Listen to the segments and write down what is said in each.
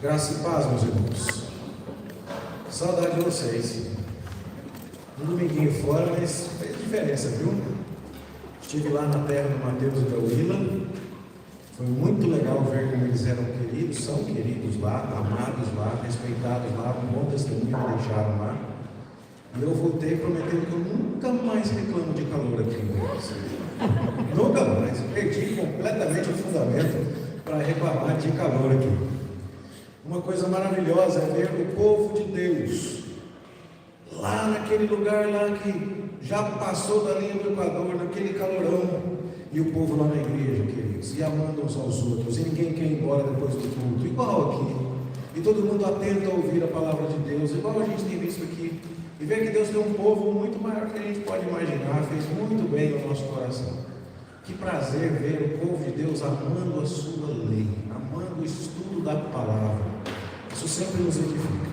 Graça e paz, meus irmãos. Saudade de vocês. Um dominguinho fora, mas fez diferença, viu? Estive lá na terra do Mateus e da Willa. Foi muito legal ver como eles eram queridos, são queridos lá, amados lá, respeitados lá, um bom testemunho deixaram lá. E eu voltei prometendo que eu nunca mais reclamo de calor aqui em Goiás. Nunca mais. Perdi completamente o fundamento para reclamar de calor aqui. Uma coisa maravilhosa é ver o povo de Deus lá naquele lugar lá que já passou da linha do Equador, naquele calorão, e o povo lá na igreja, queridos, e amando uns aos outros, e ninguém quer ir embora depois do culto, igual aqui, e todo mundo atento a ouvir a palavra de Deus, igual a gente tem visto aqui, e ver que Deus tem um povo muito maior do que a gente pode imaginar, fez muito bem no nosso coração. Que prazer ver o povo de Deus amando a sua lei, amando o estudo da palavra. Isso sempre nos edifica.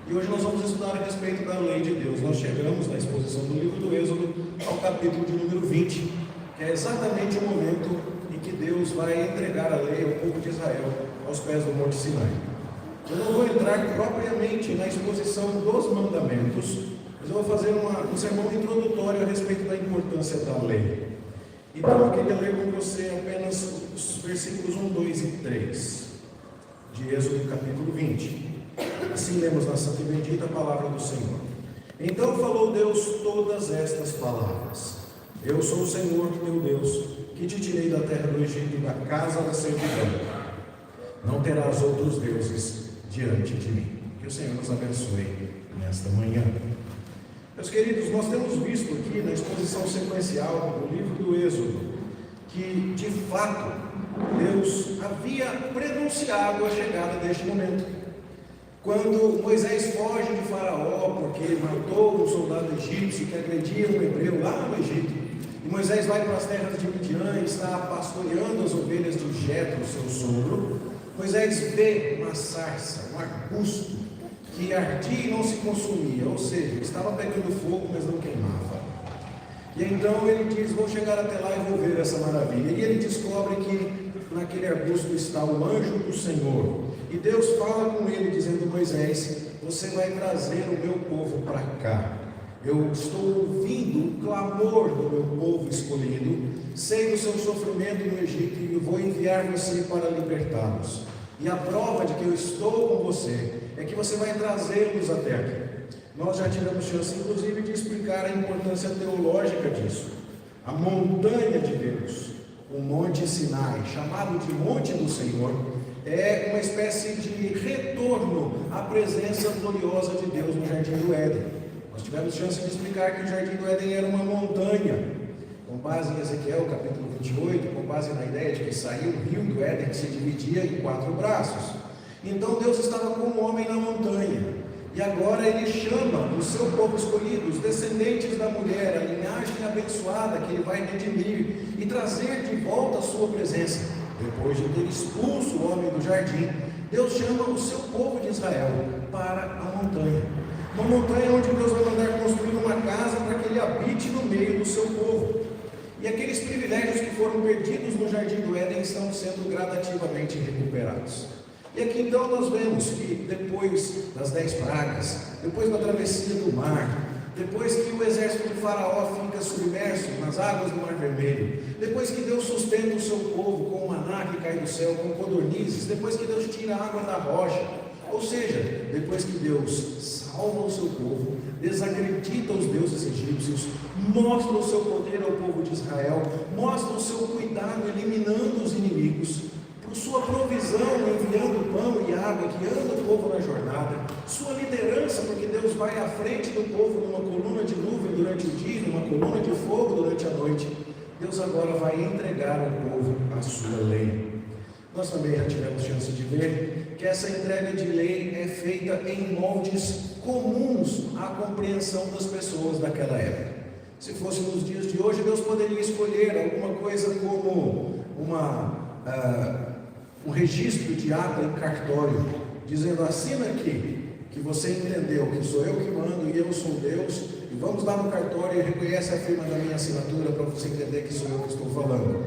E hoje nós vamos estudar a respeito da lei de Deus. Nós chegamos na exposição do livro do Êxodo ao capítulo de número 20, que é exatamente o momento em que Deus vai entregar a lei ao povo de Israel aos pés do Monte Sinai. Eu não vou entrar propriamente na exposição dos mandamentos, mas eu vou fazer um sermão introdutório a respeito da importância da lei. Então eu queria ler com você apenas os versículos 1, 2 e 3 de Êxodo capítulo 20. Assim lemos na santa e bendita palavra do Senhor. Então falou Deus todas estas palavras: Eu sou o Senhor teu Deus, que te tirei da terra do Egito, da casa da servidão. Não terás outros deuses diante de mim. Que o Senhor nos abençoe nesta manhã. Meus queridos, nós temos visto aqui na exposição sequencial do livro do Êxodo que, de fato, Deus havia prenunciado a chegada deste momento. Quando Moisés foge de Faraó porque matou um soldado egípcio que agredia um hebreu lá no Egito, e Moisés vai para as terras de Midian e está pastoreando as ovelhas de Jetro, seu sogro, Moisés vê uma sarça, um arbusto que ardia e não se consumia, ou seja, estava pegando fogo, mas não queimava. E então ele diz: vou chegar até lá e vou ver essa maravilha. E ele descobre que naquele arbusto está o anjo do Senhor. E Deus fala com ele, dizendo: Moisés, você vai trazer o meu povo para cá. Eu estou ouvindo o clamor do meu povo escolhido, sei do seu sofrimento no Egito e vou enviar você para libertá-los. E a prova de que eu estou com você é que você vai trazê-los até aqui. Nós já tivemos chance, inclusive, de explicar a importância teológica disso. A montanha de Deus, o Monte Sinai, chamado de Monte do Senhor, é uma espécie de retorno à presença gloriosa de Deus no Jardim do Éden. Nós tivemos chance de explicar que o Jardim do Éden era uma montanha, com base em Ezequiel capítulo 28, com base na ideia de que saiu o rio do Éden que se dividia em 4 braços. Então Deus estava com o homem na montanha, e agora ele chama o seu povo escolhido, os descendentes da mulher, a linhagem abençoada que ele vai redimir e trazer de volta a sua presença. Depois de ter expulso o homem do jardim, Deus chama o seu povo de Israel para a montanha. Uma montanha onde Deus vai mandar construir uma casa para que ele habite no meio do seu povo. E aqueles privilégios que foram perdidos no Jardim do Éden estão sendo gradativamente recuperados. E aqui então nós vemos que depois das 10 pragas, depois da travessia do mar, depois que o exército de Faraó fica submerso nas águas do Mar Vermelho, depois que Deus sustenta o seu povo com o maná que cai do céu, com codornizes, depois que Deus tira a água da rocha, ou seja, depois que Deus salva o seu povo, desacredita os deuses egípcios, mostra o seu poder ao povo de Israel, mostra o seu cuidado eliminando os inimigos, por sua provisão enviando pão e água, guiando o povo na jornada, sua liderança, porque Deus vai à frente do povo numa coluna de nuvem durante o dia, numa coluna de fogo durante a noite. Deus agora vai entregar ao povo a sua lei. Nós também já tivemos chance de ver que essa entrega de lei é feita em moldes comuns à compreensão das pessoas daquela época. Se fosse nos dias de hoje, Deus poderia escolher alguma coisa como um registro de ata em cartório, dizendo: assina aqui, que você entendeu que sou eu que mando e eu sou Deus, e vamos lá no cartório e reconhece a firma da minha assinatura para você entender que sou eu que estou falando.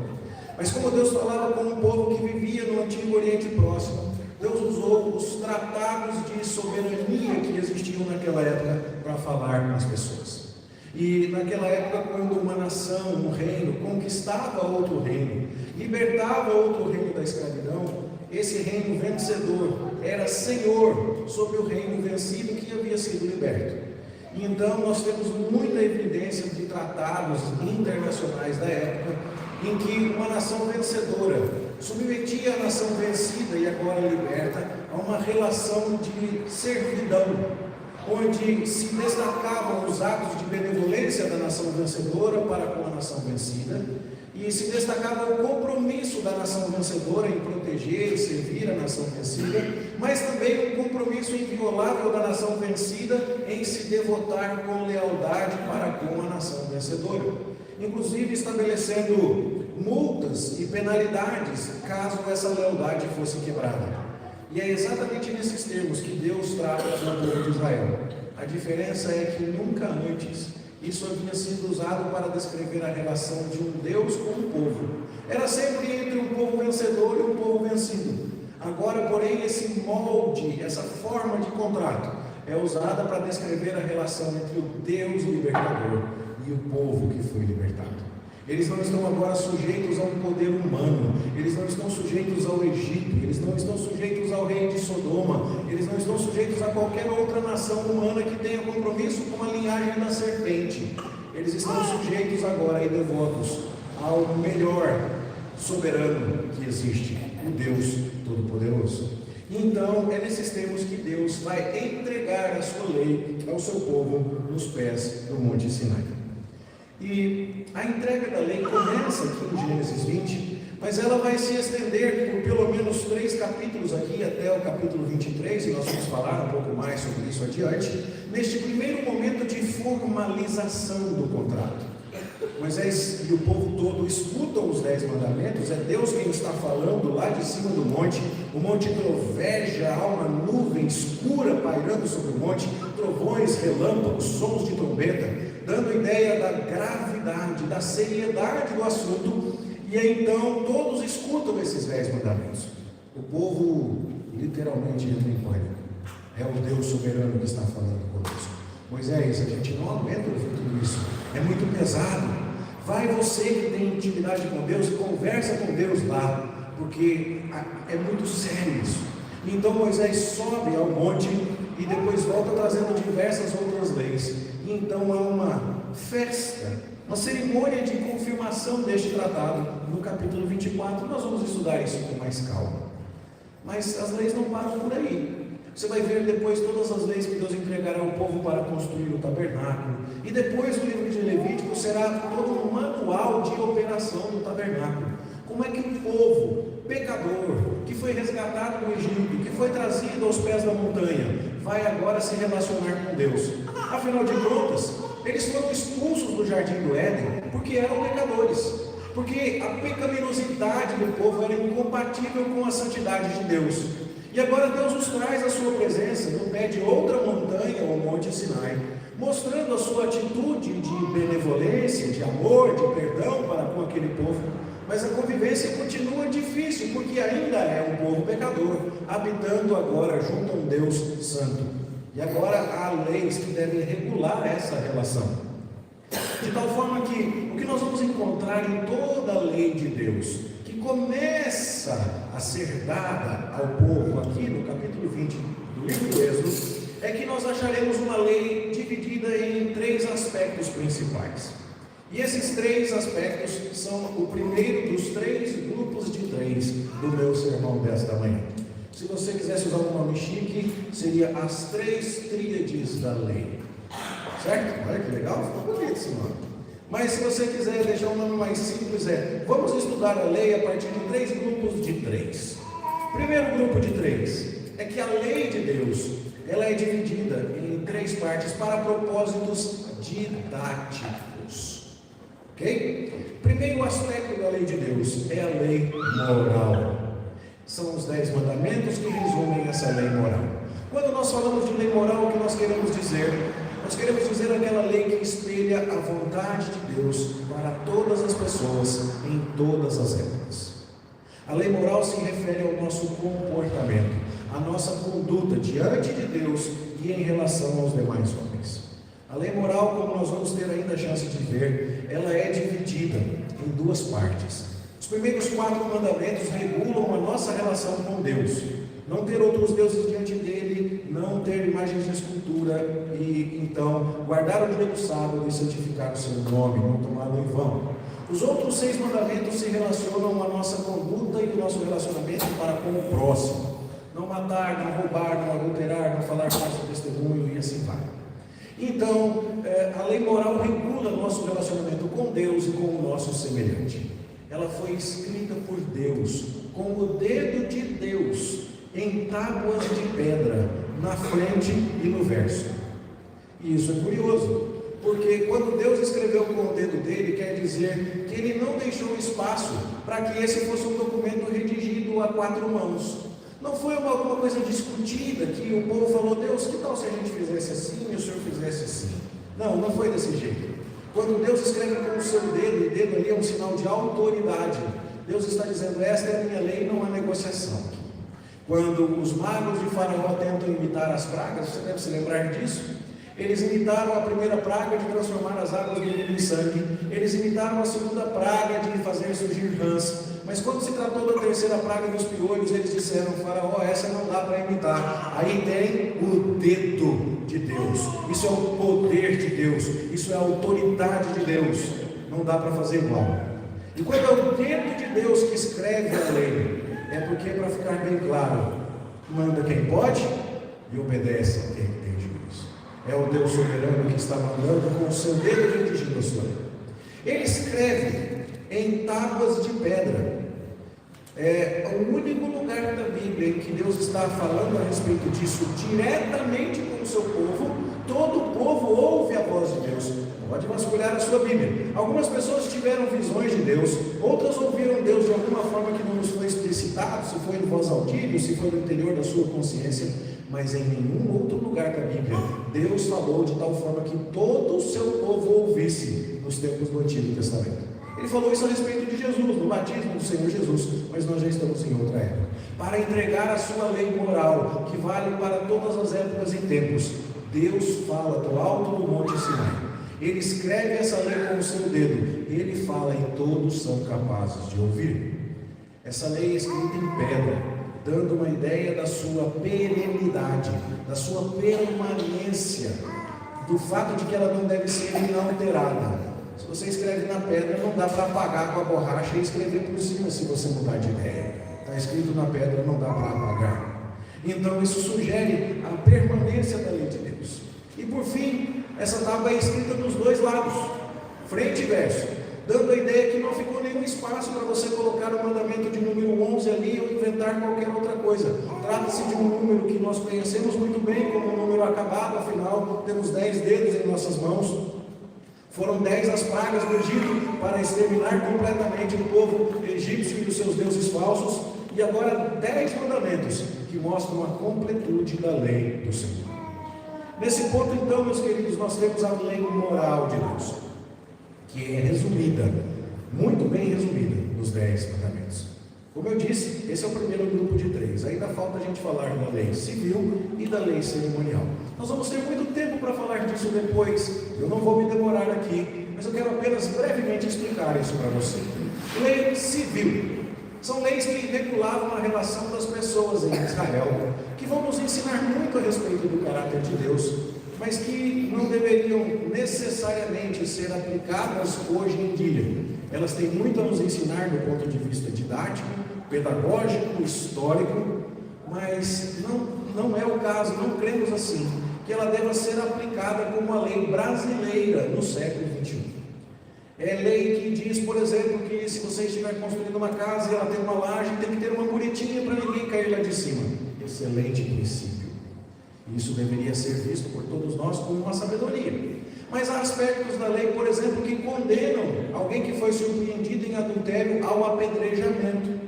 Mas como Deus falava com um povo que vivia no Antigo Oriente Próximo, Deus usou os tratados de soberania que existiam naquela época para falar com as pessoas. E naquela época, quando uma nação, um reino, conquistava outro reino, libertava outro reino da escravidão, esse reino vencedor era senhor sobre o reino vencido que havia sido liberto. E então nós temos muita evidência de tratados internacionais da época, em que uma nação vencedora submetia a nação vencida e agora liberta a uma relação de servidão, onde se destacavam os atos de benevolência da nação vencedora para com a nação vencida, e se destacava o compromisso da nação vencedora em proteger e servir a nação vencida, mas também o compromisso inviolável da nação vencida em se devotar com lealdade para com a nação vencedora, inclusive estabelecendo multas e penalidades caso essa lealdade fosse quebrada. E é exatamente nesses termos que Deus trata com o povo de Israel. A diferença é que nunca antes isso havia sido usado para descrever a relação de um Deus com um povo. Era sempre entre um povo vencedor e um povo vencido. Agora, porém, esse molde, essa forma de contrato é usada para descrever a relação entre o Deus libertador e o povo que foi libertado. Eles não estão agora sujeitos a um poder humano, eles não estão sujeitos ao Egito, eles não estão sujeitos ao rei de Sodoma, eles não estão sujeitos a qualquer outra nação humana que tenha compromisso com a linhagem da serpente. Eles estão sujeitos agora e devotos ao melhor soberano que existe, o Deus Todo-Poderoso. Então é nesses termos que Deus vai entregar a sua lei ao seu povo nos pés do Monte Sinai. E a entrega da lei começa aqui em Gênesis 20, mas ela vai se estender por pelo menos 3 capítulos aqui até o capítulo 23, e nós vamos falar um pouco mais sobre isso adiante, neste primeiro momento de formalização do contrato. Moisés e o povo todo escutam os 10 mandamentos, é Deus quem está falando lá de cima do monte, o monte troveja, há uma nuvem escura pairando sobre o monte, trovões, relâmpagos, sons de trombeta, dando ideia da gravidade, da seriedade do assunto, e então todos escutam esses 10 mandamentos. O povo literalmente entra em pânico. É o Deus soberano que está falando conosco. Moisés, a gente não aguenta ouvir tudo isso, é muito pesado. Vai você que tem intimidade com Deus e conversa com Deus lá, porque é muito sério isso. Então Moisés sobe ao monte e depois volta trazendo diversas outras leis. E então há uma festa, uma cerimônia de confirmação deste tratado. No capítulo 24 nós vamos estudar isso com mais calma. Mas as leis não param por aí. Você vai ver depois todas as leis que Deus entregará ao povo para construir o tabernáculo. E depois o livro de Levítico será todo um manual de operação do tabernáculo. Como é que um povo pecador, que foi resgatado do Egito, que foi trazido aos pés da montanha, vai agora se relacionar com Deus? Afinal de contas, eles foram expulsos do jardim do Éden porque eram pecadores. Porque a pecaminosidade do povo era incompatível com a santidade de Deus. E agora Deus nos traz a sua presença no pé de outra montanha, o Monte Sinai, mostrando a sua atitude de benevolência, de amor, de perdão para com aquele povo. Mas a convivência continua difícil, porque ainda é um povo pecador, habitando agora junto a um Deus santo. E agora há leis que devem regular essa relação. De tal forma que o que nós vamos encontrar em toda a lei de Deus, que começa a ser dada ao povo aqui no capítulo 20 do livro do Êxodo, é que nós acharemos uma lei dividida em 3 aspectos principais. E esses 3 aspectos são o primeiro dos 3 grupos de 3 do meu sermão desta manhã. Se você quisesse usar um nome chique, seria as 3 tríades da lei. Certo? Olha que legal, ficou bonito esse nome. Mas se você quiser deixar um nome mais simples, vamos estudar a lei a partir de 3 grupos de 3. Primeiro grupo de 3 é que a lei de Deus, ela é dividida em 3 partes para propósitos didáticos. Ok? Primeiro aspecto da lei de Deus é a lei moral. São os 10 mandamentos que resumem essa lei moral. Quando nós falamos de lei moral, o que nós queremos dizer? Nós queremos dizer aquela lei que espelha a vontade de Deus para todas as pessoas em todas as épocas. A lei moral se refere ao nosso comportamento, à nossa conduta diante de Deus e em relação aos demais homens. A lei moral, como nós vamos ter ainda a chance de ver, ela é dividida em duas partes. Os primeiros 4 mandamentos regulam a nossa relação com Deus. Não ter outros deuses diante dele, não ter imagens de escultura e então guardar o dia do sábado e santificar o seu nome, não tomá-lo em vão. Os outros 6 mandamentos se relacionam à nossa conduta e o nosso relacionamento para com o próximo. Não matar, não roubar, não adulterar, não falar falso testemunho e assim vai. Então, a lei moral regula nosso relacionamento com Deus e com o nosso semelhante. Ela foi escrita por Deus, com o dedo de Deus, em tábuas de pedra, na frente e no verso. E isso é curioso, porque quando Deus escreveu com o dedo dele, quer dizer que ele não deixou espaço para que esse fosse um documento redigido a 4 mãos. Não foi alguma coisa discutida, que o povo falou: Deus, que tal se a gente fizesse assim e o Senhor fizesse assim? Não, não foi desse jeito. Quando Deus escreve com o seu dedo, e dedo ali é um sinal de autoridade, Deus está dizendo: esta é a minha lei, não há negociação. Quando os magos de Faraó tentam imitar as pragas, você deve se lembrar disso, eles imitaram a primeira praga de transformar as águas do Nilo em sangue, eles imitaram a segunda praga de fazer surgir rãs, mas quando se tratou da terceira praga dos piolhos, eles disseram: Faraó, essa não dá para imitar. Aí tem o dedo de Deus, isso é o poder de Deus, isso é a autoridade de Deus, não dá para fazer igual. E quando é o dedo de Deus que escreve a lei, é porque, para ficar bem claro, manda quem pode e obedece a quem tem juízo. É o Deus soberano que está mandando com o seu dedo dirigindo a sua lei. Ele escreve em tábuas de pedra. É o único lugar da Bíblia em que Deus está falando a respeito disso diretamente com o seu povo. Todo o povo ouve a voz de Deus. Pode vasculhar a sua Bíblia. Algumas pessoas tiveram visões de Deus, outras ouviram Deus de alguma forma que não nos foi explicitado, se foi em voz audível, se foi no interior da sua consciência, mas em nenhum outro lugar da Bíblia Deus falou de tal forma que todo o seu povo ouvisse nos tempos do Antigo Testamento. Ele falou isso a respeito de Jesus, no batismo do Senhor Jesus, mas nós já estamos em outra época. Para entregar a sua lei moral, que vale para todas as épocas e tempos, Deus fala do alto do Monte Sinai. Ele escreve essa lei com o seu dedo, ele fala e todos são capazes de ouvir. Essa lei é escrita em pedra, dando uma ideia da sua perenidade, da sua permanência, do fato de que ela não deve ser inalterada. Se você escreve na pedra, não dá para apagar com a borracha e escrever por cima se você mudar de ideia. Está escrito na pedra, não dá para apagar. Então isso sugere a permanência da lei de Deus. E por fim, essa tábua é escrita dos dois lados, frente e verso, dando a ideia que não ficou nenhum espaço para você colocar o mandamento de número 11 ali ou inventar qualquer outra coisa. Trata-se de um número que nós conhecemos muito bem como um número acabado, afinal temos 10 dedos em nossas mãos. Foram 10 as pragas do Egito para exterminar completamente o povo egípcio e os seus deuses falsos, e agora 10 mandamentos que mostram a completude da lei do Senhor. Nesse ponto, então, meus queridos, nós temos a lei moral de Deus, que é resumida, muito bem resumida, nos 10 mandamentos. Como eu disse, esse é o primeiro grupo de 3. Ainda falta a gente falar da lei civil e da lei cerimonial. Nós vamos ter muito tempo para falar disso depois. Eu não vou me demorar aqui, mas eu quero apenas brevemente explicar isso para você. Lei civil. São leis que regulavam a relação das pessoas em Israel, que vão nos ensinar muito a respeito do caráter de Deus, mas que não deveriam necessariamente ser aplicadas hoje em dia. Elas têm muito a nos ensinar do ponto de vista didático, pedagógico, histórico, mas não é o caso, não cremos assim, que ela deva ser aplicada como uma lei brasileira no século XXI. É lei que diz, por exemplo, que se você estiver construindo uma casa e ela tem uma laje, tem que ter uma muretinha para ninguém cair lá de cima. Excelente princípio. Isso deveria ser visto por todos nós como uma sabedoria. Mas há aspectos da lei, por exemplo, que condenam alguém que foi surpreendido em adultério ao apedrejamento.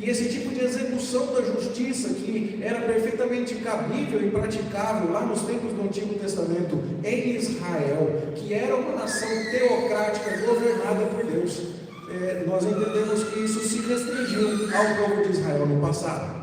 E esse tipo de execução da justiça, que era perfeitamente cabível e praticável lá nos tempos do Antigo Testamento em Israel, que era uma nação teocrática governada por Deus, nós entendemos que isso se restringiu ao povo de Israel no passado.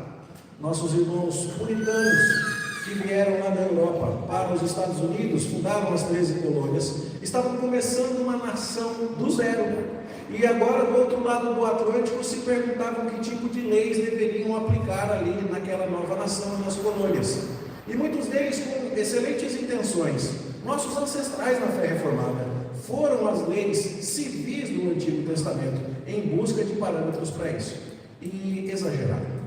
Nossos irmãos puritanos que vieram lá da Europa para os Estados Unidos, fundaram as 13 colônias, estavam começando uma nação do zero. E agora, do outro lado do Atlântico, se perguntavam que tipo de leis deveriam aplicar ali naquela nova nação, nas colônias. E muitos deles com excelentes intenções. Nossos ancestrais na fé reformada foram as leis civis do Antigo Testamento em busca de parâmetros para isso. E exageraram.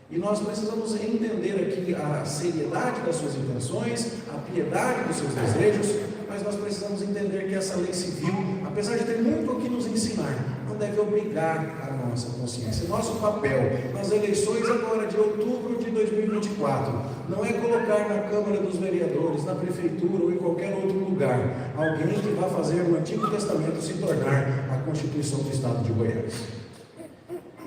E nós precisamos entender aqui a seriedade das suas intenções, a piedade dos seus desejos, mas nós precisamos entender que essa lei civil, apesar de ter muito o que nos ensinar, não deve obrigar a nossa consciência. Nosso papel nas eleições agora de outubro de 2024 não é colocar na Câmara dos Vereadores, na Prefeitura ou em qualquer outro lugar alguém que vá fazer o Antigo Testamento se tornar a Constituição do Estado de Goiás.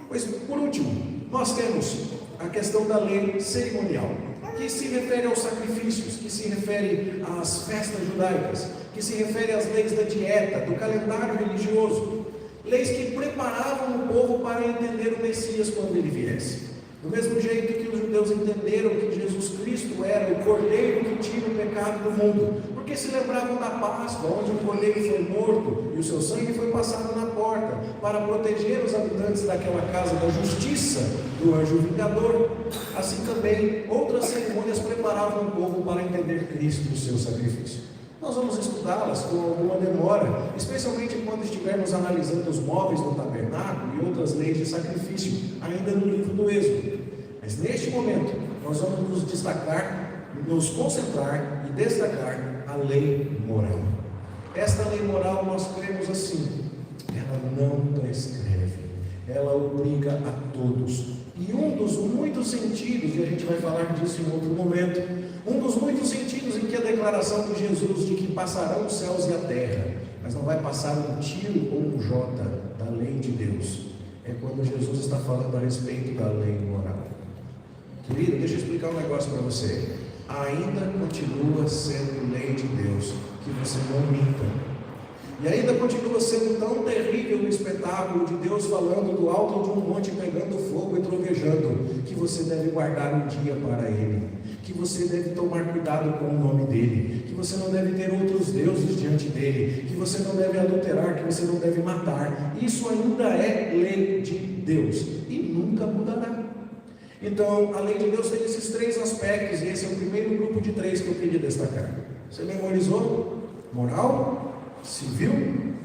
Pois, por último, nós temos a questão da lei cerimonial, que se refere aos sacrifícios, que se refere às festas judaicas, que se refere às leis da dieta, do calendário religioso, leis que preparavam o povo para entender o Messias quando ele viesse. Do mesmo jeito que os judeus entenderam que Jesus Cristo era o Cordeiro que tira o pecado do mundo, porque se lembravam da Páscoa, onde o Cordeiro foi morto e o seu sangue foi passado na porta, para proteger os habitantes daquela casa da justiça do anjo vingador. Assim também, outras cerimônias preparavam o povo para entender Cristo e o seu sacrifício. Nós vamos estudá-las com alguma demora, especialmente quando estivermos analisando os móveis do tabernáculo e outras leis de sacrifício, ainda no livro do Êxodo. Mas neste momento, nós vamos nos destacar, nos concentrar e destacar a lei moral. Esta lei moral nós cremos assim: ela não prescreve, ela obriga a todos. E um dos muitos sentidos, e a gente vai falar disso em outro momento, um dos muitos sentidos em que a declaração de Jesus de que passarão os céus e a terra, mas não vai passar um tiro ou um jota da lei de Deus, é quando Jesus está falando a respeito da lei moral. Querido, deixa eu explicar um negócio para você. Ainda continua sendo lei de Deus que você não minta. E ainda continua sendo tão terrível o espetáculo de Deus falando do alto de um monte, pegando fogo e trovejando, que você deve guardar um dia para Ele, que você deve tomar cuidado com o nome dEle, que você não deve ter outros deuses diante dEle, que você não deve adulterar, que você não deve matar. Isso ainda é lei de Deus e nunca mudará. Então, a lei de Deus tem esses três aspectos, e esse é o primeiro grupo de três que eu queria destacar. Você memorizou? Moral, civil,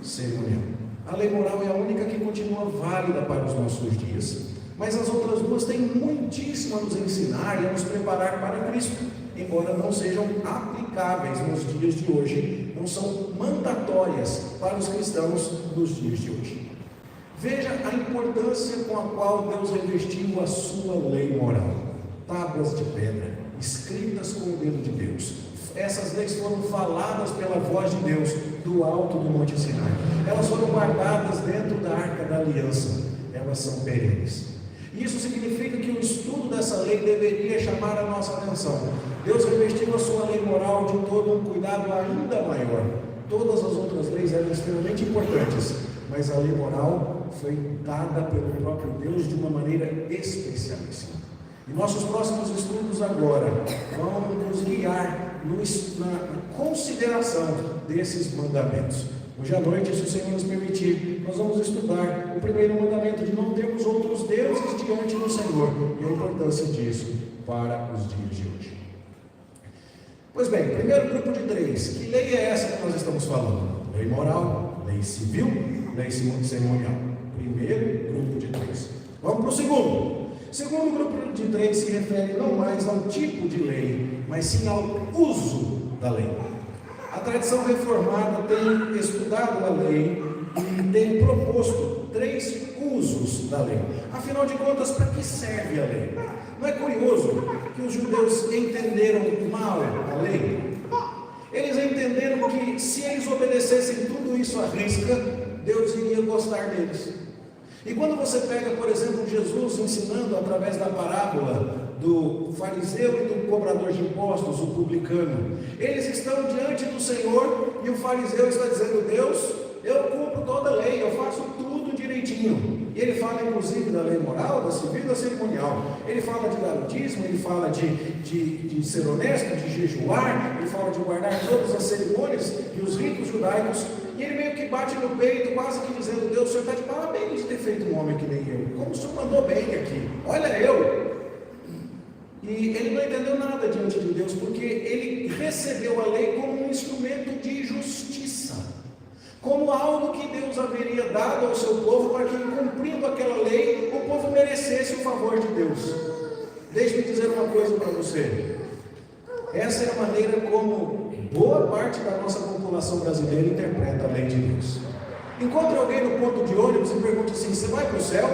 cerimonial. A lei moral é a única que continua válida para os nossos dias, mas as outras duas têm muitíssimo a nos ensinar e a nos preparar para Cristo, embora não sejam aplicáveis nos dias de hoje, não são mandatórias para os cristãos nos dias de hoje. Veja a importância com a qual Deus revestiu a sua lei moral: tábuas de pedra, escritas com o dedo de Deus. Essas leis foram faladas pela voz de Deus do alto do Monte Sinai. Elas foram guardadas dentro da Arca da Aliança. Elas são perenes. Isso significa que o estudo dessa lei deveria chamar a nossa atenção. Deus revestiu a sua lei moral de todo um cuidado ainda maior. Todas as outras leis eram extremamente importantes, mas a lei moral foi dada pelo próprio Deus de uma maneira especialíssima. E nossos próximos estudos agora vão nos guiar na consideração desses mandamentos. Hoje à noite, se o Senhor nos permitir, nós vamos estudar o primeiro mandamento de não termos outros deuses diante do Senhor e a importância disso para os dias de hoje. Pois bem, primeiro grupo de três. Que lei é essa que nós estamos falando? Lei moral, lei civil, lei cerimonial. Primeiro grupo de três. Vamos para o segundo. O segundo grupo de três se refere não mais ao tipo de lei, mas sim ao uso da lei. A tradição reformada tem estudado a lei e tem proposto três usos da lei. Afinal de contas, para que serve a lei? Não é curioso que os judeus entenderam mal a lei? Eles entenderam que se eles obedecessem tudo isso à risca, Deus iria gostar deles. E quando você pega, por exemplo, Jesus ensinando através da parábola do fariseu e do cobrador de impostos, o publicano, eles estão diante do Senhor e o fariseu está dizendo: Deus, eu cumpro toda a lei, eu faço tudo direitinho. direitinho. E ele fala inclusive da lei moral, da civil e da cerimonial. Ele fala de dar o dízimo, ele fala de ser honesto, de jejuar, ele fala de guardar todas as cerimônias e os ritos judaicos. E ele meio que bate no peito, quase que dizendo: Deus, o Senhor está de parabéns de ter feito um homem que nem eu. Como o Senhor mandou bem aqui. Olha eu. E ele não entendeu nada diante de Deus, porque ele recebeu a lei como um instrumento de justiça, como algo que Deus haveria dado ao seu povo para que, cumprindo aquela lei, o povo merecesse o favor de Deus. Deixe-me dizer uma coisa para você. Essa é a maneira como boa parte da nossa população brasileira interpreta a lei de Deus. Encontre alguém no ponto de ônibus e pergunte assim: você vai para o céu?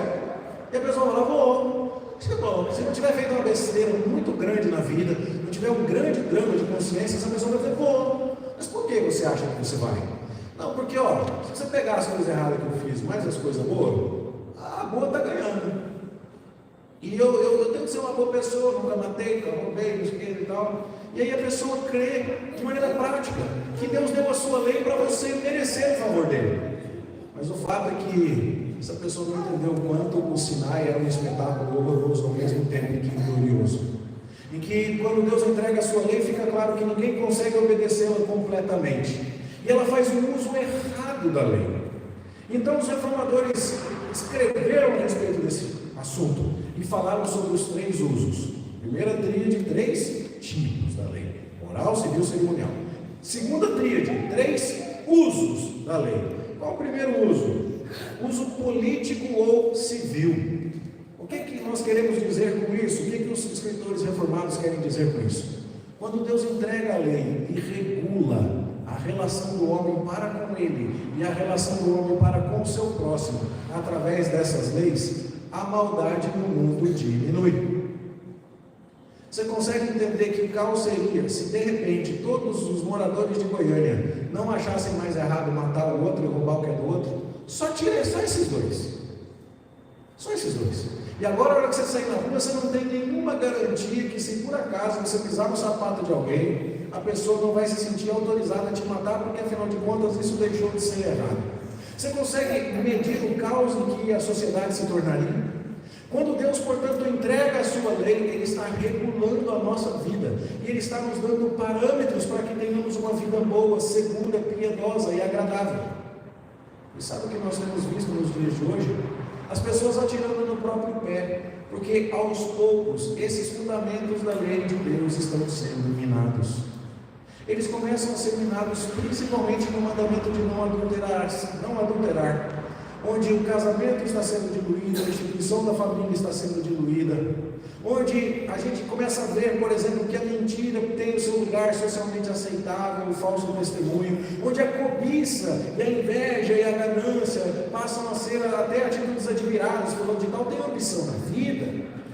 E a pessoa fala: vou. Se não tiver feito uma besteira muito grande na vida, não tiver um grande drama de consciência, essa pessoa vai dizer: vou. Mas por que você acha que você vai? Não, porque se você pegar as coisas erradas que eu fiz, mais as coisas boas, a boa está ganhando. E eu tenho que ser uma boa pessoa, nunca matei, nunca roubei, não sei o que e tal. E aí a pessoa crê de maneira prática que Deus deu a sua lei para você merecer o favor dele. Mas o fato é que essa pessoa não entendeu o quanto o Sinai era um espetáculo horroroso ao mesmo tempo que glorioso. E que quando Deus entrega a sua lei, fica claro que ninguém consegue obedecê-la completamente. E ela faz um uso errado da lei. Então os reformadores escreveram a respeito desse assunto e falaram sobre os 3 usos. Primeira tríade, 3 tipos da lei: moral, civil, cerimonial. Segunda tríade, 3 usos da lei. Qual o primeiro uso? Uso político ou civil. O que é que nós queremos dizer com isso? O que é que os escritores reformados querem dizer com isso? Quando Deus entrega a lei e regula a relação do homem para com ele e a relação do homem para com o seu próximo, através dessas leis, a maldade no mundo diminui. Você consegue entender que caos seria se de repente todos os moradores de Goiânia não achassem mais errado matar o outro e roubar o que é do outro? Só esses dois. Só esses dois. E agora, na hora que você sair na rua, você não tem nenhuma garantia que, se por acaso você pisar no sapato de alguém, a pessoa não vai se sentir autorizada a te matar, porque afinal de contas isso deixou de ser errado. Você consegue medir o caos em que a sociedade se tornaria? Quando Deus, portanto, entrega a sua lei, Ele está regulando a nossa vida. E Ele está nos dando parâmetros para que tenhamos uma vida boa, segura, piedosa e agradável. E sabe o que nós temos visto nos dias de hoje? As pessoas atirando no próprio pé, porque aos poucos esses fundamentos da lei de Deus estão sendo minados. Eles começam a ser minados principalmente no mandamento de não adulterar, onde o casamento está sendo diluído, a instituição da família está sendo diluída, onde a gente começa a ver, por exemplo, que a mentira tem o seu lugar socialmente aceitável, o falso testemunho, onde a cobiça, e a inveja e a ganância passam a ser até atitudes admiradas, falando de tal tem ambição na vida,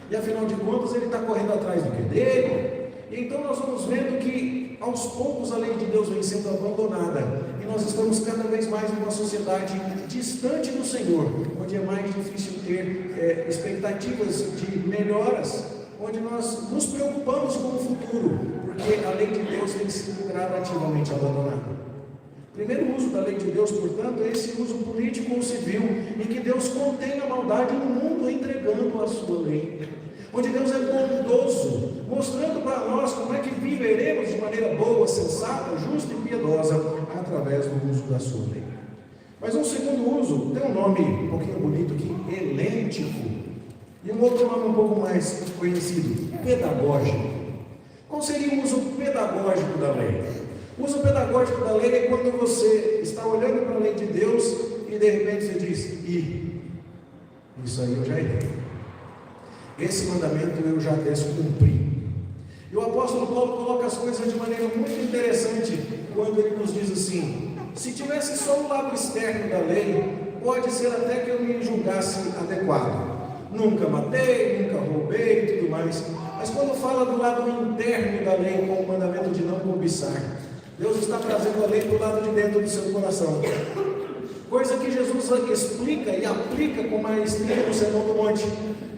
e afinal de contas ele está correndo atrás do que é dele. E então nós vamos vendo que aos poucos a lei de Deus vem sendo abandonada, e nós estamos cada vez mais numa sociedade distante do Senhor, onde é mais difícil ter expectativas de melhoras, onde nós nos preocupamos com o futuro, porque a lei de Deus tem sido gradativamente abandonada. O primeiro uso da lei de Deus, portanto, é esse uso político ou civil, em que Deus contém a maldade no mundo entregando a sua lei, onde Deus é bondoso, mostrando para nós como é que viveremos de maneira boa, sensata, justa e piedosa, através do uso da sua lei. Mas um segundo uso, tem um nome um pouquinho bonito aqui, helêntico, e um outro nome um pouco mais conhecido, pedagógico. Qual seria o uso pedagógico da lei? O uso pedagógico da lei é quando você está olhando para a lei de Deus e de repente você diz: isso aí eu já errei. Esse mandamento eu já descumpri. E o apóstolo Paulo coloca as coisas de maneira muito interessante quando ele nos diz assim: se tivesse só o lado externo da lei, pode ser até que eu me julgasse adequado. Nunca matei, nunca roubei e tudo mais. Mas quando fala do lado interno da lei, com o mandamento de não cobiçar, Deus está trazendo a lei para o lado de dentro do seu coração. Coisa que Jesus explica e aplica com maestria no Sermão do Monte,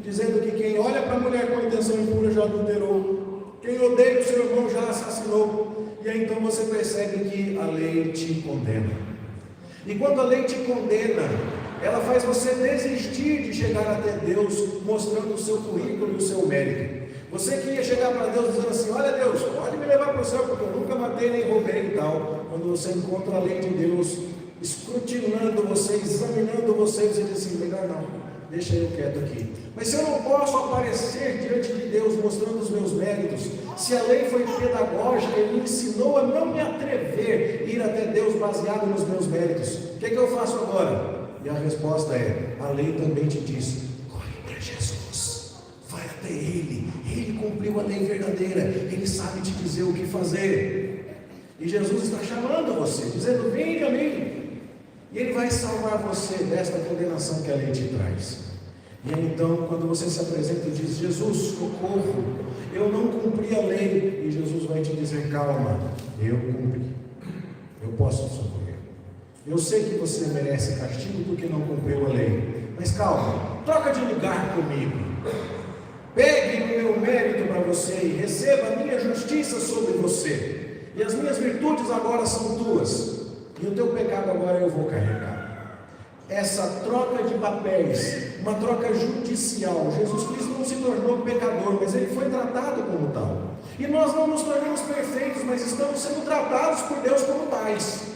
dizendo que quem olha para a mulher com intenção impura já adulterou, quem odeia o seu irmão já assassinou. E aí então você percebe que a lei te condena. E quando a lei te condena, Ela faz você desistir de chegar até Deus mostrando o seu currículo e o seu mérito. Você que ia chegar para Deus dizendo assim: olha Deus, pode me levar para o céu porque eu nunca matei nem roubei e tal. Quando você encontra a lei de Deus escrutinando você, examinando você, você diz assim: melhor não, deixa eu quieto aqui. Mas se eu não posso aparecer diante de Deus mostrando os meus méritos, se a lei foi pedagógica e me ensinou a não me atrever a ir até Deus baseado nos meus méritos, o que é que eu faço agora? E a resposta é: a lei também te diz, corre para Jesus, vai até Ele cumpriu a lei verdadeira, Ele sabe te dizer o que fazer. E Jesus está chamando você, dizendo: vem a mim, e Ele vai salvar você desta condenação que a lei te traz. E aí, então, quando você se apresenta e diz: Jesus, socorro, eu não cumpri a lei, e Jesus vai te dizer: calma, eu cumpri, eu posso te socorrer. Eu sei que você merece castigo porque não cumpriu a lei, mas calma, troca de lugar comigo. Pegue o meu mérito para você e receba a minha justiça sobre você. E as minhas virtudes agora são tuas, e o teu pecado agora eu vou carregar. Essa troca de papéis, uma troca judicial. Jesus Cristo não se tornou pecador, mas Ele foi tratado como tal. E nós não nos tornamos perfeitos, mas estamos sendo tratados por Deus como tais.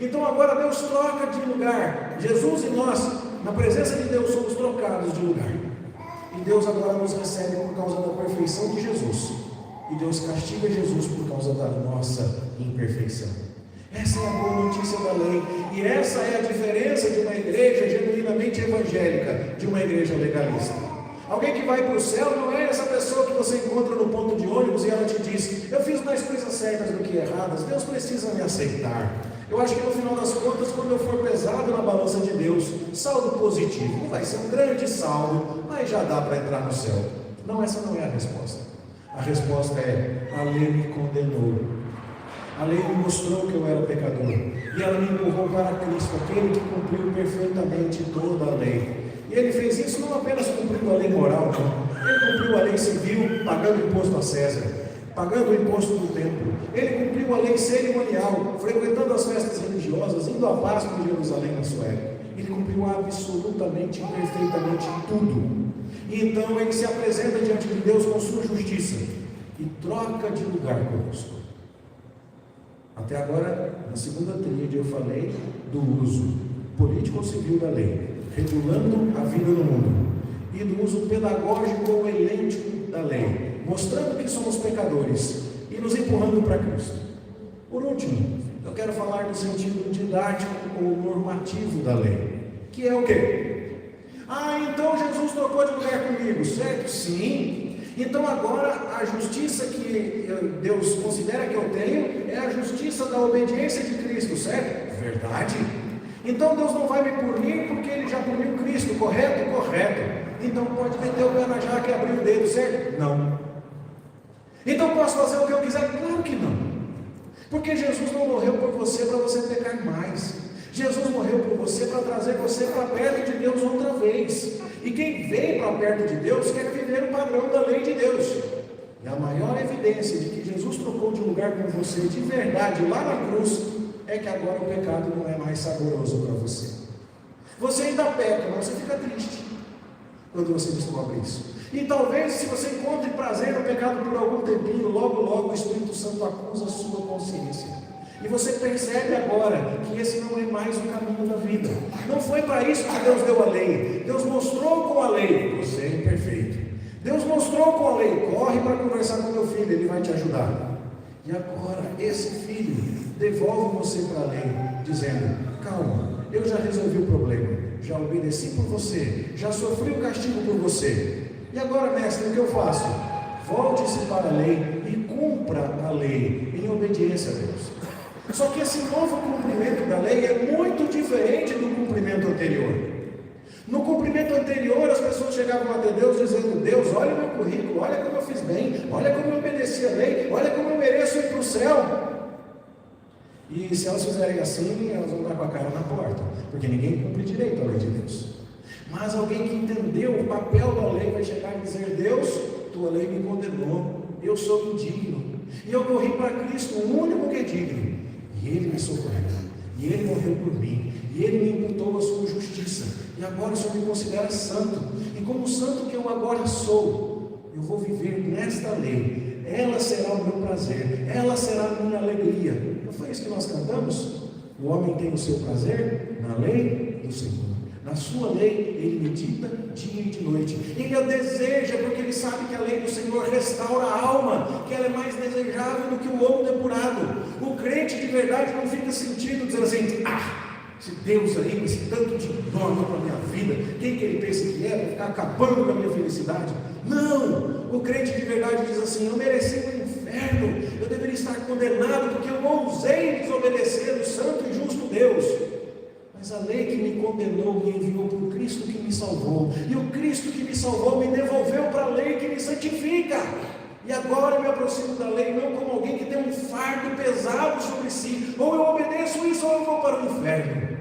Então agora Deus troca de lugar. Jesus e nós, na presença de Deus, somos trocados de lugar. E Deus agora nos recebe por causa da perfeição de Jesus. E Deus castiga Jesus por causa da nossa imperfeição. Essa é a boa notícia da lei. E essa é a diferença de uma igreja genuinamente evangélica de uma igreja legalista. Alguém que vai para o céu não é essa pessoa que você encontra no ponto de ônibus e ela te diz: eu fiz mais coisas certas do que erradas, Deus precisa me aceitar. Eu acho que no final das contas, quando eu for pesado na balança de Deus, saldo positivo, não vai ser um grande saldo, mas já dá para entrar no céu. Não, essa não é a resposta. A resposta é: a lei me condenou. A lei me mostrou que eu era pecador, e ela me empurrou para Cristo, aquele que cumpriu perfeitamente toda a lei. E Ele fez isso não apenas cumprindo a lei moral, não. Ele cumpriu a lei civil, pagando imposto a César, pagando o imposto do templo. Ele cumpriu a lei cerimonial, frequentando as festas religiosas, indo à Páscoa em Jerusalém na sua época. Ele cumpriu absolutamente, perfeitamente tudo. E então Ele se apresenta diante de Deus com sua justiça e troca de lugar conosco. Até agora, na segunda tríade, eu falei do uso político ou civil da lei, regulando a vida no mundo, e do uso pedagógico ou helêntico da lei, mostrando que somos pecadores e nos empurrando para Cristo. Por último, eu quero falar do sentido didático ou normativo da lei, que é o quê? Então Jesus trocou de lugar comigo, certo? Sim. Então agora a justiça que Deus considera que eu tenho é a justiça da obediência de Cristo, certo? Verdade. Então Deus não vai me punir porque Ele já puniu Cristo, correto? Correto. Então pode meter o pé na jaca e abrir o dedo, certo? Não. Então posso fazer o que eu quiser? Claro que não. Porque Jesus não morreu por você para você pecar mais. Jesus morreu por você para trazer você para perto de Deus outra vez. E quem vem para perto de Deus quer viver o padrão da lei de Deus. E a maior evidência de que Jesus trocou de lugar com você de verdade lá na cruz é que agora o pecado não é mais saboroso para você. Você ainda peca, mas você fica triste quando você descobre isso. E talvez, se você encontre prazer no pecado por algum tempinho, logo logo o Espírito Santo acusa a sua consciência. E você percebe agora que esse não é mais o caminho da vida. Não foi para isso que Deus deu a lei. Deus mostrou com a lei: você é imperfeito. Deus mostrou com a lei: corre para conversar com meu filho, ele vai te ajudar. E agora esse filho devolve você para a lei, dizendo: calma, eu já resolvi o problema, já obedeci por você, já sofri o castigo por você. E agora, mestre, o que eu faço? Volte-se para a lei e cumpra a lei em obediência a Deus. Só que esse novo cumprimento da lei é muito diferente do cumprimento anterior. No cumprimento anterior, as pessoas chegavam até Deus dizendo: Deus, olha o meu currículo, olha como eu fiz bem, olha como eu obedeci a lei, olha como eu mereço ir para o céu. E se elas fizerem assim, elas vão dar com a cara na porta, porque ninguém cumpre direito a lei de Deus. Mas alguém que entendeu o papel da lei vai chegar e dizer: Deus, tua lei me condenou, eu sou indigno, e eu corri para Cristo, o único que é digno. E Ele me socorreu, e Ele morreu por mim, e Ele me imputou a sua justiça, e agora o Senhor me considera santo, e como santo que eu agora sou, eu vou viver nesta lei, ela será o meu prazer, ela será a minha alegria. Não foi isso que nós cantamos? O homem tem o seu prazer na lei do Senhor, na sua lei ele medita dia e de noite, ele a deseja, porque ele sabe que a lei do Senhor restaura a alma, que ela é mais desejável do que o ouro depurado. O crente de verdade não fica sentindo, dizendo assim: esse Deus aí, com esse tanto de norma para a minha vida, quem que ele pensa que é, para ficar acabando com a minha felicidade? Não, o crente de verdade diz assim: eu mereci o inferno, eu deveria estar condenado, porque eu ousei desobedecer o santo e justo Deus. Mas a lei que me condenou me enviou para o Cristo que me salvou, e o Cristo que me salvou me devolveu para a lei que me santifica. E agora eu me aproximo da lei não como alguém que tem um fardo pesado sobre si, ou eu obedeço isso ou eu vou para o inferno.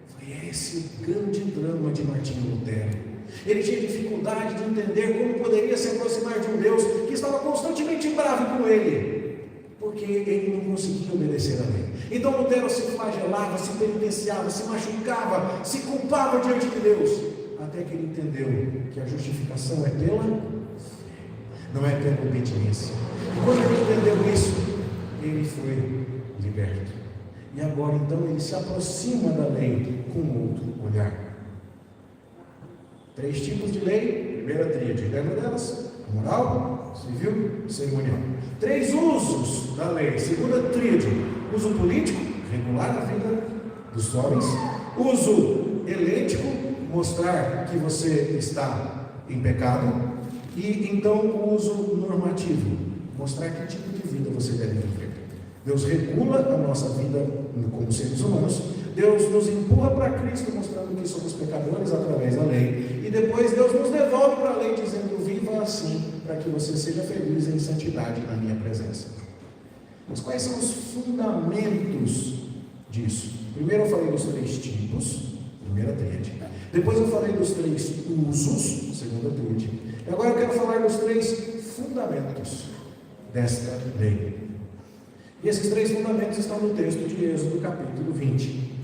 Foi esse o grande drama de Martinho Lutero. Ele tinha dificuldade de entender como poderia se aproximar de um Deus que estava constantemente bravo com ele, porque ele não conseguia obedecer a lei. Então Lutero se flagelava, se penitenciava, se machucava, se culpava diante de Deus, até que ele entendeu que a justificação é pela fé, não é pela obediência. E quando ele entendeu isso, ele foi liberto. E agora então ele se aproxima da lei com outro olhar. 3 tipos de lei. Primeira tríade, lembra delas? Moral, civil, cerimonial. 3 usos da lei. Segunda tríade, uso político, regular a vida dos homens. Uso helético, mostrar que você está em pecado. E então o uso normativo, mostrar que tipo de vida você deve viver. Deus regula a nossa vida como seres humanos, Deus nos empurra para Cristo, mostrando que somos pecadores através da lei, e depois Deus nos devolve para a lei, dizendo: viva assim, para que você seja feliz em santidade na minha presença. Mas quais são os fundamentos disso? Primeiro eu falei dos 3 tipos, primeira tríade. Depois eu falei dos 3 usos, segunda tríade. E agora eu quero falar dos 3 fundamentos desta lei. E esses 3 fundamentos estão no texto de Êxodo, capítulo 20.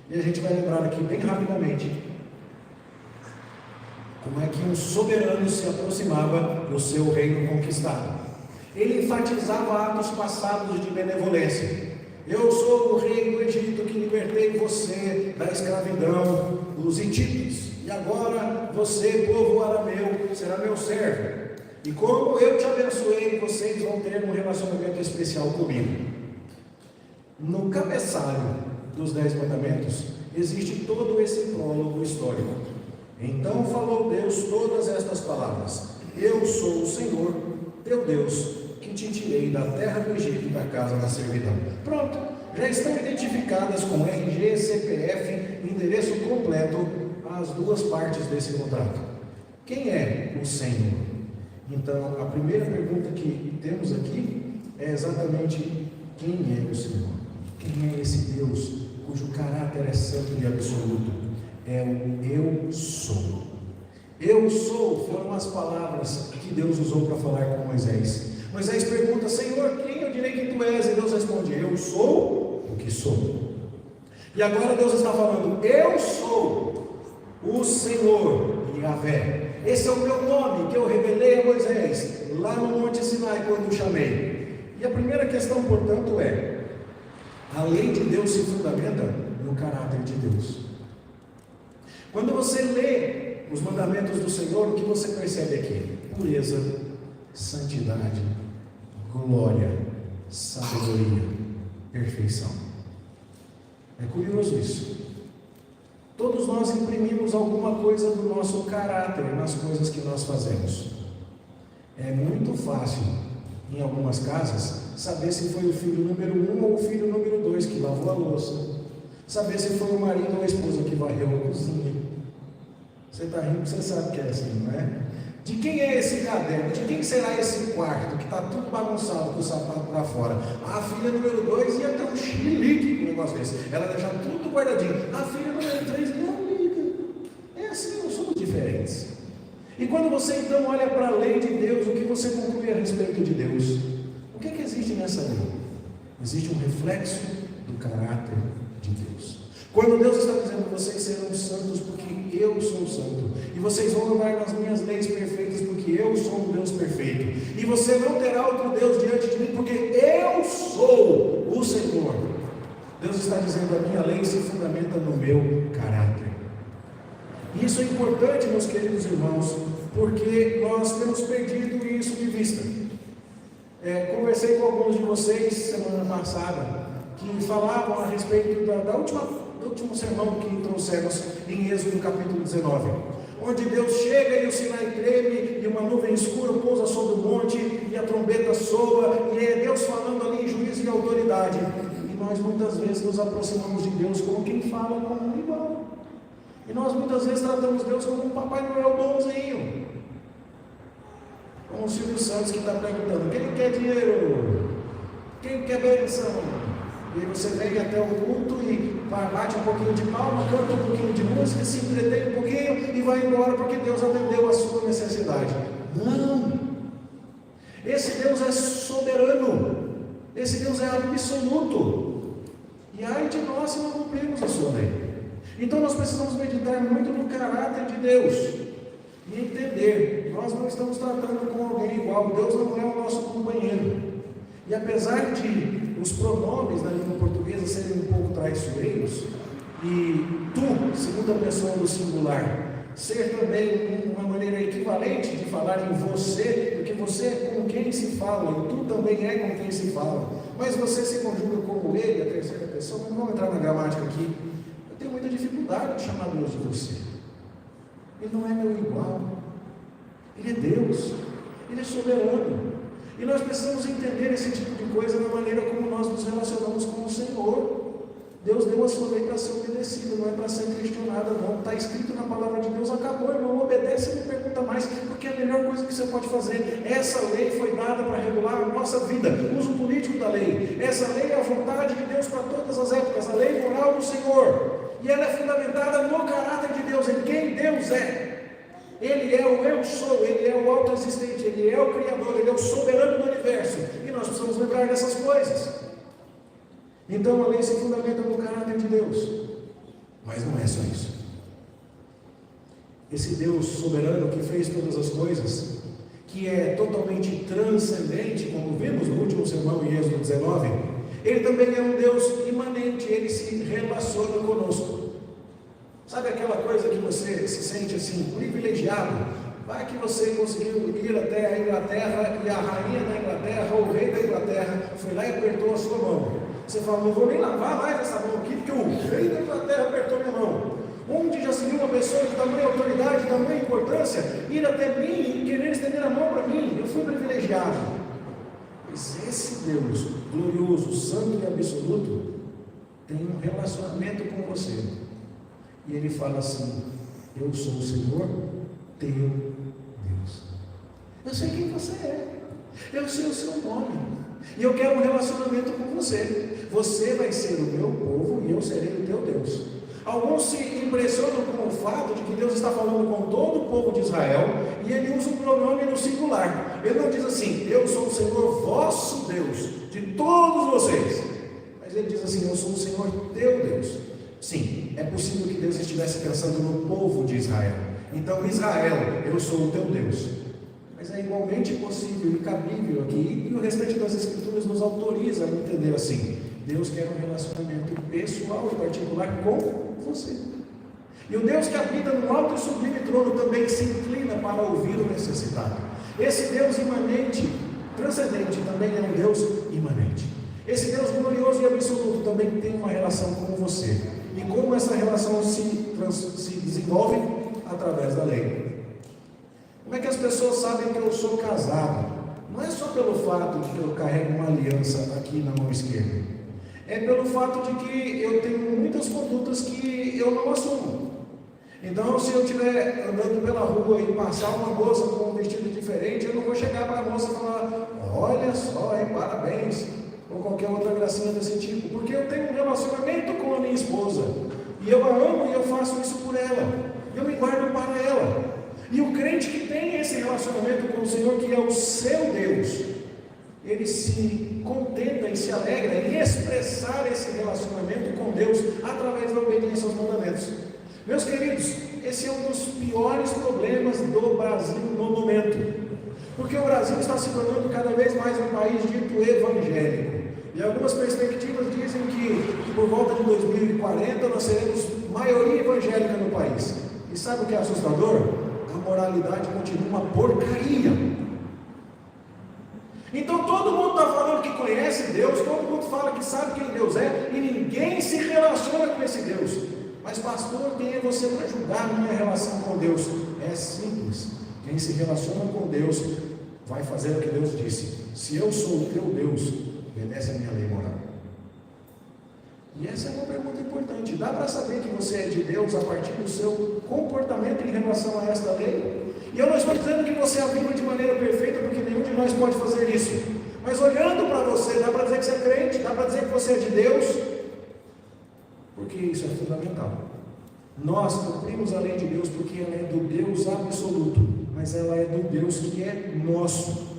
E a gente vai lembrar aqui bem rapidamente como é que um soberano se aproximava do seu reino conquistado. Ele enfatizava atos passados de benevolência. Eu sou o rei do Egito que libertei você da escravidão dos hititas. E agora você, povo arameu, será meu servo. E como eu te abençoei, vocês vão ter um relacionamento especial comigo. No cabeçalho dos 10 mandamentos, existe todo esse prólogo histórico. Então falou Deus todas estas palavras: eu sou o Senhor, teu Deus, que te tirei da terra do Egito, da casa da servidão. Pronto, já estão identificadas com RG, CPF, endereço completo, as 2 partes desse contrato. Quem é o Senhor? Então, a primeira pergunta que temos aqui é exatamente: quem é o Senhor? Quem é esse Deus cujo caráter é santo e absoluto? É o eu sou. Eu sou foram as palavras que Deus usou para falar com Moisés. Moisés pergunta: Senhor, quem eu direi que tu és? E Deus responde: eu sou o que sou. E agora Deus está falando: eu sou o Senhor Yahvé. Esse é o meu nome que eu revelei a Moisés lá no Monte Sinai quando o chamei. E a primeira questão, portanto, é: a lei de Deus se fundamenta no caráter de Deus. Quando você lê os mandamentos do Senhor, o que você percebe aqui? Pureza, santidade, glória, sabedoria, perfeição. É curioso isso. Todos nós imprimimos alguma coisa do nosso caráter nas coisas que nós fazemos. É muito fácil, em algumas casas, saber se foi o filho número 1 ou o filho número 2 que lavou a louça. Saber se foi o marido ou a esposa que varreu a cozinha. Você está rindo, você sabe que é assim, não é? De quem é esse caderno? De quem será esse quarto que está tudo bagunçado com o sapato para fora? A filha número 2 ia ter um chilique com um negócio desse. Ela deixa tudo guardadinho. A filha número 3 não liga. É assim, nós somos diferentes. E quando você então olha para a lei de Deus, o que você conclui a respeito de Deus? O que existe nessa lei? Existe um reflexo do caráter de Deus. Quando Deus está dizendo, vocês serão santos porque eu sou santo, e vocês vão andar nas minhas leis perfeitas porque eu sou um Deus perfeito, e você não terá outro Deus diante de mim porque eu sou o Senhor. Deus está dizendo, a minha lei se fundamenta no meu caráter. E isso é importante, meus queridos irmãos, porque nós temos perdido isso de vista. Conversei com alguns de vocês semana passada, que falavam a respeito do último sermão que trouxemos em Êxodo capítulo 19, onde Deus chega e o Sinai treme, e uma nuvem escura pousa sobre o monte, e a trombeta soa, e é Deus falando ali em juízo e autoridade. E nós muitas vezes nos aproximamos de Deus como quem fala como um igual. E nós muitas vezes tratamos Deus como um Papai Noel bonzinho. Como o Silvio Santos que está perguntando, quem quer dinheiro? Quem quer bênção? E você vem até o culto e bate um pouquinho de palma, canta um pouquinho de música, se entretém um pouquinho e vai embora porque Deus atendeu a sua necessidade. Não! Esse Deus é soberano. Esse Deus é absoluto. E ai de nós se não cumprirmos a sua lei. Então nós precisamos meditar muito no caráter de Deus e entender, nós não estamos tratando com alguém igual, Deus não é o nosso companheiro. E apesar de os pronomes na língua portuguesa serem um pouco traiçoeiros, e tu, segunda pessoa do singular, ser também uma maneira equivalente de falar em você, porque você é com quem se fala, e tu também é com quem se fala, mas você se conjuga como ele, a terceira pessoa. Não vamos entrar na gramática aqui. Eu tenho muita dificuldade de chamar Deus de você. Ele não é meu igual, ele é Deus, ele é soberano. E nós precisamos entender esse tipo de coisa na maneira como nós nos relacionamos com o Senhor. Deus deu a sua lei para ser obedecida, não é para ser questionada, não. Está escrito na palavra de Deus, acabou, irmão, obedece e não pergunta mais, porque é a melhor coisa que você pode fazer. Essa lei foi dada para regular a nossa vida, o uso político da lei. Essa lei é a vontade de Deus para todas as épocas, a lei moral do Senhor. E ela é fundamentada no caráter de Deus, em quem Deus é. Ele é o eu sou, ele é o autoexistente, ele é o Criador, ele é o soberano do universo. E nós precisamos lembrar dessas coisas. Então a lei se fundamenta no caráter de Deus. Mas não é só isso. Esse Deus soberano que fez todas as coisas, que é totalmente transcendente, como vimos no último sermão em Êxodo 19, ele também é um Deus imanente, ele se relaciona conosco. Sabe aquela coisa que você se sente assim, privilegiado? Vai que você conseguiu ir até a Inglaterra e a rainha da Inglaterra, ou o rei da Inglaterra, foi lá e apertou a sua mão. Você fala, não vou nem lavar mais essa mão aqui, porque o rei da Inglaterra apertou minha mão. Onde já se viu uma pessoa de tamanha autoridade, de tamanha importância, ir até mim e querer estender a mão para mim? Eu fui privilegiado. Mas esse Deus glorioso, santo e absoluto, tem um relacionamento com você. E ele fala assim, eu sou o Senhor, teu Deus. Eu sei quem você é, eu sei o seu nome, e eu quero um relacionamento com você. Você vai ser o meu povo e eu serei o teu Deus. Alguns se impressionam com o fato de que Deus está falando com todo o povo de Israel, e ele usa um pronome no singular. Ele não diz assim, eu sou o Senhor vosso Deus, de todos vocês. Mas ele diz assim, eu sou o Senhor teu Deus. Sim, é possível que Deus estivesse pensando no povo de Israel. Então, Israel, eu sou o teu Deus. Mas é igualmente possível e cabível aqui, e o restante das Escrituras nos autoriza a entender assim. Deus quer um relacionamento pessoal e particular com você. E o Deus que habita no alto e sublime trono também se inclina para ouvir o necessitado. Esse Deus imanente, transcendente, também é um Deus imanente. Esse Deus glorioso e absoluto também tem uma relação com você. E como essa relação se desenvolve? Através da lei. Como é que as pessoas sabem que eu sou casado? Não é só pelo fato de que eu carrego uma aliança aqui na mão esquerda. É pelo fato de que eu tenho muitas condutas que eu não assumo. Então, se eu estiver andando pela rua e passar uma moça com um vestido diferente, eu não vou chegar para a moça e falar, olha só, hein, parabéns, ou qualquer outra gracinha desse tipo, porque eu tenho um relacionamento com a minha esposa, e eu a amo e eu faço isso por ela, eu me guardo para ela. E o crente que tem esse relacionamento com o Senhor, que é o seu Deus, ele se contenta e se alegra em expressar esse relacionamento com Deus através da obediência aos mandamentos. Meus queridos, esse é um dos piores problemas do Brasil no momento, porque o Brasil está se tornando cada vez mais um país dito evangélico, e algumas perspectivas dizem que por volta de 2040 nós seremos maioria evangélica no país. E sabe o que é assustador? A moralidade continua uma porcaria. Então todo mundo está falando que conhece Deus, todo mundo fala que sabe quem Deus é, e ninguém se relaciona com esse Deus. Mas pastor, quem é você para julgar a minha relação com Deus? É simples. Quem se relaciona com Deus vai fazer o que Deus disse. Se eu sou o teu Deus, obedece a minha lei moral. E essa é uma pergunta importante. Dá para saber que você é de Deus a partir do seu comportamento em relação a esta lei? E eu não estou dizendo que você a viva de maneira perfeita, porque nenhum de nós pode fazer isso. Mas olhando para você, dá para dizer que você é crente? Dá para dizer que você é de Deus? Porque isso é fundamental. Nós cumprimos a lei de Deus porque ela é do Deus absoluto, mas ela é do Deus que é nosso.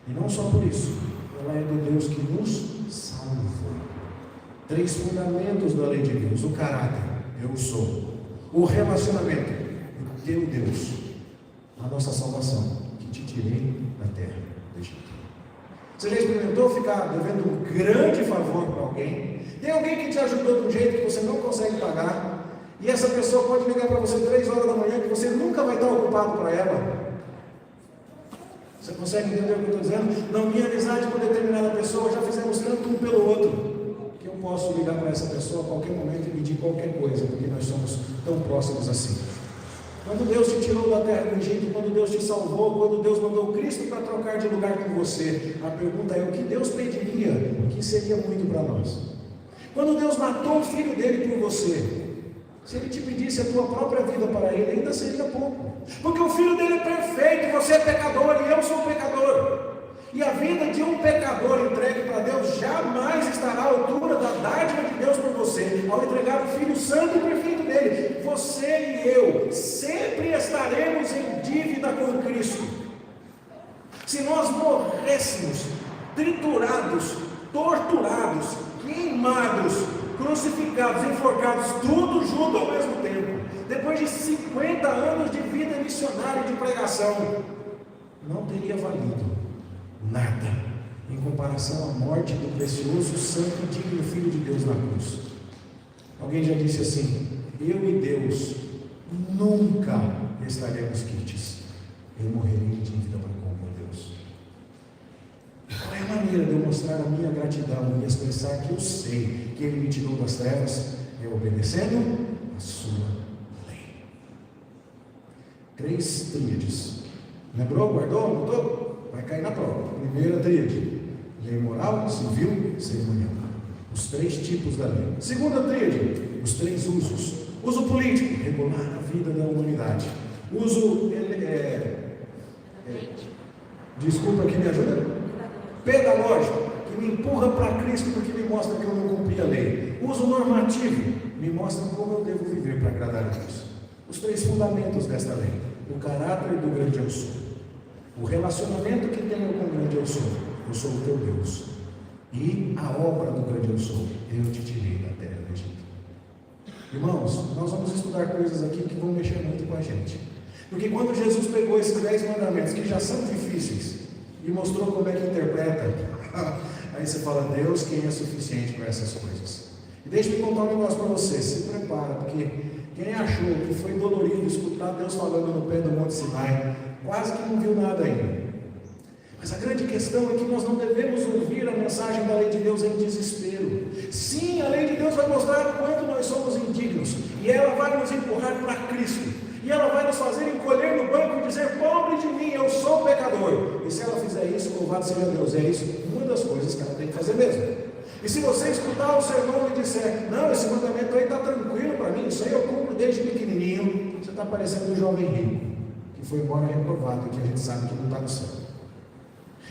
E não só por isso, ela é do Deus que nos salvou. 3 fundamentos da lei de Deus: o caráter, eu sou; o relacionamento, o teu Deus; a nossa salvação, que te tirei da terra do Egito. Você já experimentou ficar devendo um grande favor para alguém? Tem alguém que te ajudou de um jeito que você não consegue pagar, e essa pessoa pode ligar para você 3 horas da manhã, que você nunca vai estar ocupado para ela? Você consegue entender o que eu estou dizendo? Na minha amizade com determinada pessoa, já fizemos tanto um pelo outro, que eu posso ligar para essa pessoa a qualquer momento e pedir qualquer coisa, porque nós somos tão próximos assim. Quando Deus te tirou da terra do Egito, quando Deus te salvou, quando Deus mandou Cristo para trocar de lugar com você, a pergunta é: o que Deus pediria, que seria muito para nós? Quando Deus matou o filho dele por você, se ele te pedisse a tua própria vida para ele, ainda seria pouco, porque o filho dele é perfeito, você é pecador e eu sou pecador. E a vida de um pecador entregue para Deus jamais estará à altura da dádiva de Deus por você, ao entregar o Filho Santo e perfeito dele. Você e eu sempre estaremos em dívida com Cristo. Se nós morrêssemos triturados, torturados, queimados, crucificados, enforcados, tudo junto ao mesmo tempo, depois de 50 anos de vida missionária e de pregação, não teria valido nada em comparação à morte do precioso, santo e digno Filho de Deus na cruz. Alguém já disse assim: eu e Deus nunca estaremos quites. Eu morrerei em dívida para com Deus. Qual é a maneira de eu mostrar a minha gratidão e expressar que eu sei que Ele me tirou das trevas? É obedecendo a sua lei. 3 tríades. Lembrou? Guardou? Anotou? Vai cair na prova. Primeira tríade: lei moral, civil, cerimonial. Os 3 tipos da lei. Segunda tríade: os 3 usos. Uso político: regular a vida da humanidade. Uso desculpa, que me ajuda? Pedagógico, que me empurra para Cristo porque me mostra que eu não cumpri a lei. Uso normativo, me mostra como eu devo viver para agradar a Deus. Os 3 fundamentos desta lei: o caráter do grande eu sou, o relacionamento que tenho com o grande eu sou o teu Deus, e a obra do grande eu sou: eu te tirei da terra do Egito. Irmãos, nós vamos estudar coisas aqui que vão mexer muito com a gente, porque quando Jesus pegou esses 10 mandamentos, que já são difíceis, e mostrou como é que interpreta, aí você fala: Deus, quem é suficiente para essas coisas? E deixa eu contar um negócio para você, se prepara, porque quem achou que foi dolorido escutar Deus falando no pé do Monte Sinai, quase que não viu nada ainda. Mas a grande questão é que nós não devemos ouvir a mensagem da lei de Deus em desespero. Sim, a lei de Deus vai mostrar o quanto nós somos indignos, e ela vai nos empurrar para Cristo, e ela vai nos fazer encolher no banco e dizer: pobre de mim, eu sou pecador. E se ela fizer isso, louvado seja Deus, é isso uma das coisas que ela tem que fazer mesmo. E se você escutar o sermão e disser: não, esse mandamento aí está tranquilo para mim, isso aí eu cumpro desde pequenininho, você está parecendo um jovem rico que foi embora reprovado, que a gente sabe que não está no céu.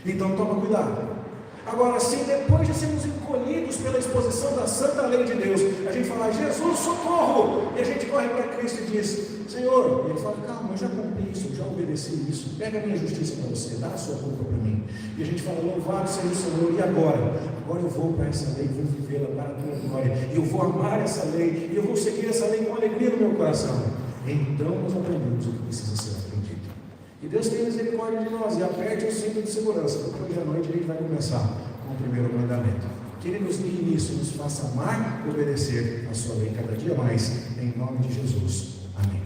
Então toma cuidado. Agora, se depois de sermos encolhidos pela exposição da santa lei de Deus, a gente fala, Jesus, socorro! E a gente corre para Cristo e diz, Senhor, e ele fala, calma, eu já cumpri isso, já obedeci isso, pega a minha justiça para você, dá a sua culpa para mim. E a gente fala, louvado seja o Senhor, e agora? Agora eu vou para essa lei, vou vivê-la para a tua glória, e eu vou amar essa lei, e eu vou seguir essa lei com alegria no meu coração. Então nós aprendemos o que precisa ser aprendido. E Deus tem misericórdia de nós, e aperte o cinto de segurança, porque hoje à noite a gente vai começar com o primeiro mandamento. Que Ele nos guie nisso, nos faça amar e obedecer a sua lei cada dia mais, em nome de Jesus. Amém.